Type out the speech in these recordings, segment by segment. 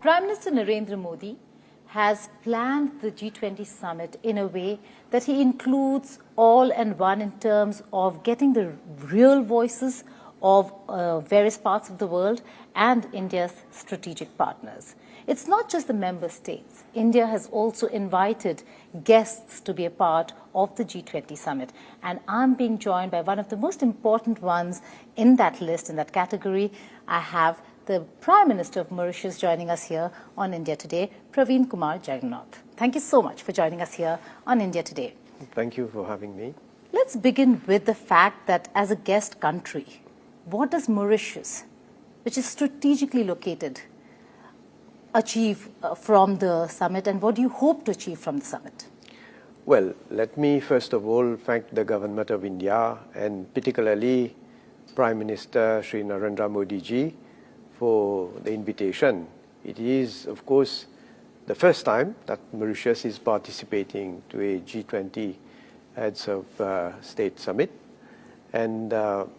Prime Minister Narendra Modi has planned the G20 summit in a way that he includes all and one in terms of getting the real voices of various parts of the world and India's strategic partners. It's not just the member states. India has also invited guests to be a part of the G20 summit. And I'm being joined by one of the most important ones in that list, in that category. I have the Prime Minister of Mauritius joining us here on India Today, Praveen Kumar Jagannath. Thank you so much for joining us here on India Today. Thank you for having me. Let's begin with the fact that as a guest country, what does Mauritius, which is strategically located, achieve from the summit, and what do you hope to achieve from the summit? Well, let me first of all thank the government of India and particularly Prime Minister Shri Narendra Modi ji for the invitation. It is, of course, the first time that Mauritius is participating to a G20 Heads of State Summit, and of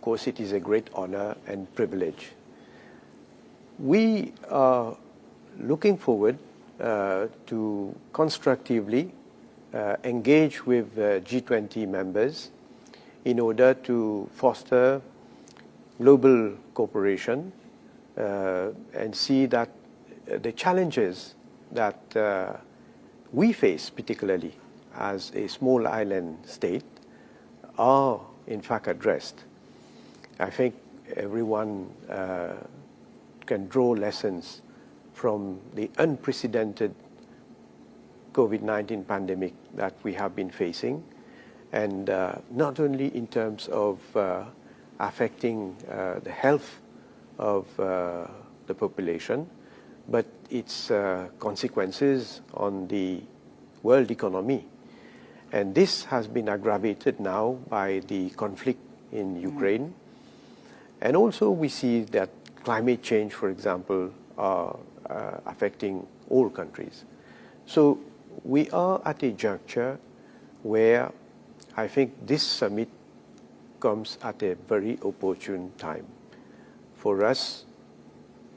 course it is a great honor and privilege. We are looking forward to constructively engage with G20 members in order to foster global cooperation and see that the challenges that we face, particularly as a small island state, are in fact addressed. I think everyone can draw lessons from the unprecedented COVID-19 pandemic that we have been facing, and not only in terms of affecting the health of the population, but its consequences on the world economy. And this has been aggravated now by the conflict in Ukraine. And also we see that climate change, for example, are affecting all countries. So we are at a juncture where I think this summit comes at a very opportune time for us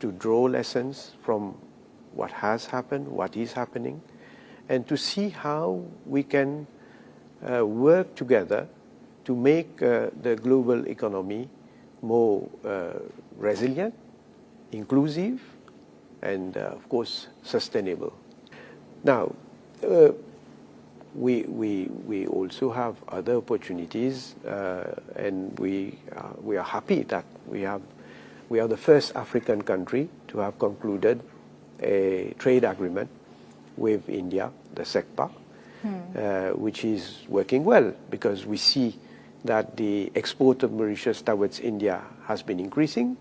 to draw lessons from what has happened, what is happening, and to see how we can work together to make the global economy more resilient, inclusive, and of course sustainable. Now, we also have other opportunities, and we are happy that we are the first African country to have concluded a trade agreement with India, the SECPA, which is working well because we see that the export of Mauritius towards India has been increasing,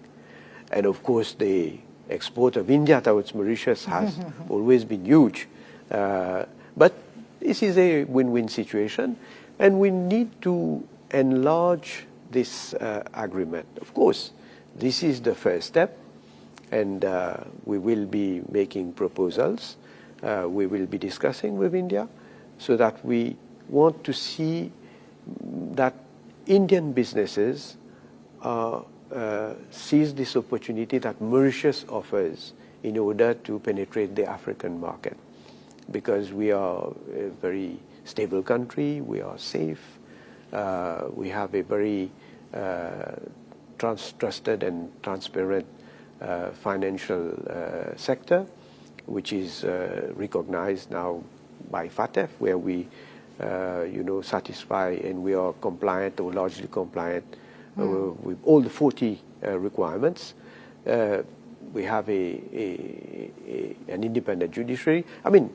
and of course the export of India towards Mauritius has always been huge. But this is a win-win situation, and we need to enlarge this agreement. Of course, this is the first step, and we will be making proposals. We will be discussing with India so that we want to see that Indian businesses seize this opportunity that Mauritius offers in order to penetrate the African market. Because we are a very stable country, we are safe, we have a very trusted and transparent financial sector, which is recognized now by FATF, where we satisfy and we are compliant or largely compliant with all the 40 requirements. We have an independent judiciary. I mean,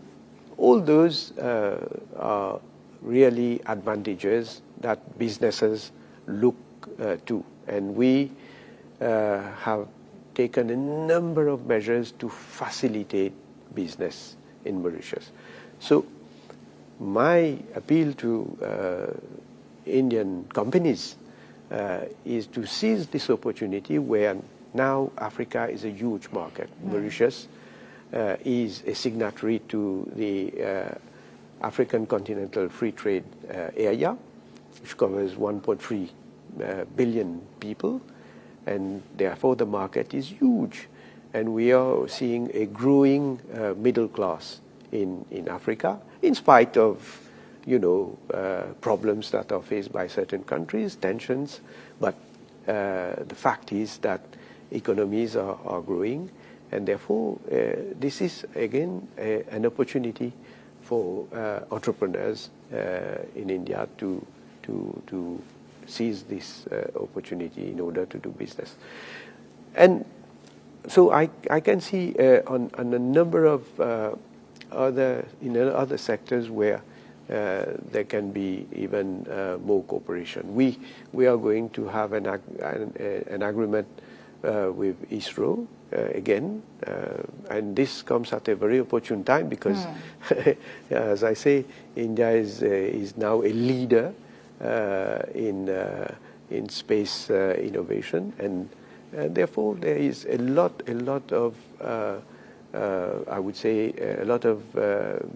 all those are really advantages that businesses look to. And we have taken a number of measures to facilitate business in Mauritius. So my appeal to Indian companies is to seize this opportunity where now Africa is a huge market. Mauritius is a signatory to the African Continental Free Trade Area, which covers 1.3 billion people, and therefore the market is huge. and we are seeing a growing middle class in Africa, in spite of problems that are faced by certain countries, tensions. But the fact is that economies are growing, and therefore this is again an opportunity for entrepreneurs in India to seize this opportunity in order to do business. And so I can see on a number of other sectors where there can be even more cooperation. We are going to have an agreement with ISRO again, and this comes at a very opportune time because, as I say, India is now a leader in space innovation, and therefore there is a lot of I would say a lot of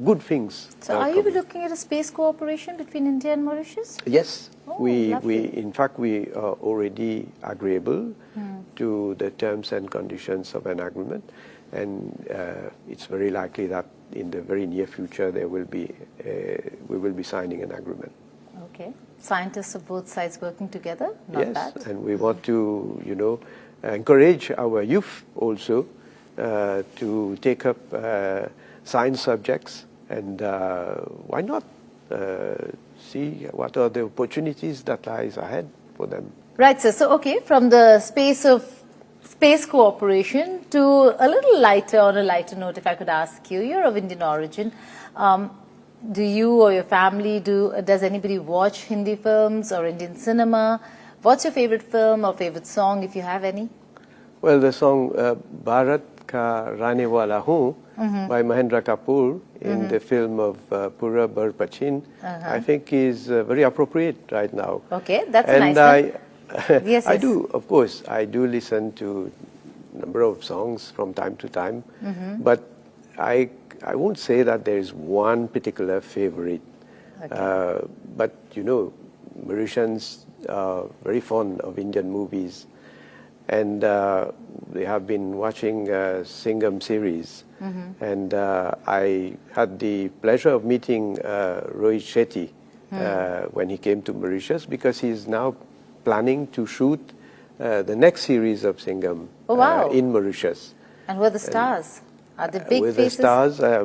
good things. So are you looking at a space cooperation between India and Mauritius? Yes, Oh, we lovely. in fact we are already agreeable to the terms and conditions of an agreement, and it's very likely that in the very near future there will be we will be signing an agreement. Okay, scientists of both sides working together, not Yes, bad. and we want to encourage our youth also to take up science subjects, and why not see what are the opportunities that lies ahead for them. Right, sir. So, okay, from the space of space cooperation to a little lighter, on a lighter note, if I could ask you, you're of Indian origin. Do you or your family, does anybody watch Hindi films or Indian cinema? What's your favorite film or favorite song, if you have any? Well, the song Bharat Ka Rane Wala Hoon by Mahendra Kapoor in the film of Pura Bar Pachin, I think is very appropriate right now. Okay, that's a and nice one. Yes, I yes. do, of course, I do listen to a number of songs from time to time, but I won't say that there is one particular favorite. Okay. But Mauritians are very fond of Indian movies, and they have been watching Singham series. And I had the pleasure of meeting Rohit Shetty when he came to Mauritius, because he is now planning to shoot the next series of Singham Oh, wow. in Mauritius. And who are the stars? Are they big With faces? the stars, there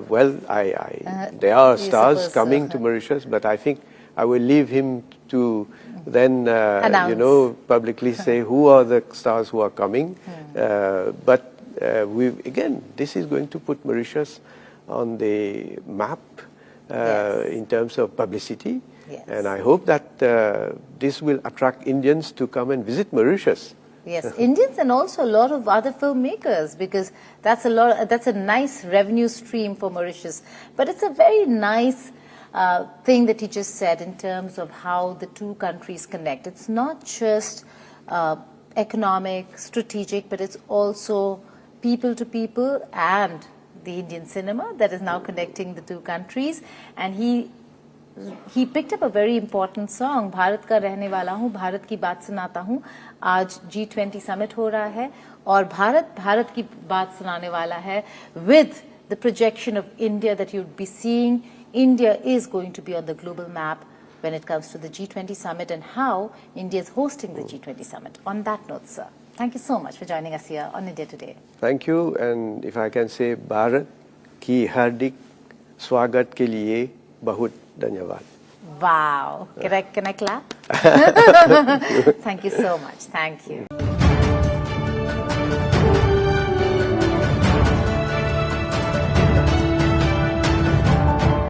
are you stars suppose coming so. to Mauritius, but I think I will leave him to then, Announce. publicly say who are the stars who are coming. But again, this is going to put Mauritius on the map Yes. in terms of publicity. Yes. And I hope that this will attract Indians to come and visit Mauritius. Yes, Indians and also a lot of other filmmakers, because that's a nice revenue stream for Mauritius. But it's a very nice thing that you just said in terms of how the two countries connect. It's not just economic, strategic, but it's also people to people, and the Indian cinema that is now connecting the two countries. And he picked up a very important song, Bharat का रहने वाला हूँ, भारत की बात सुनाता हूँ. आज G20 summit हो रहा है और भारत की बात सुनाने वाला है. With the projection of India that you'd be seeing, India is going to be on the global map when it comes to the G20 summit, and how India is hosting the G20 summit. On that note, sir, thank you so much for joining us here on India Today. Thank you, and if I can say, Bharat की हार्दिक स्वागत के लिए बहुत धन्यवाद. Wow. Can I clap? Thank you so much. Thank you.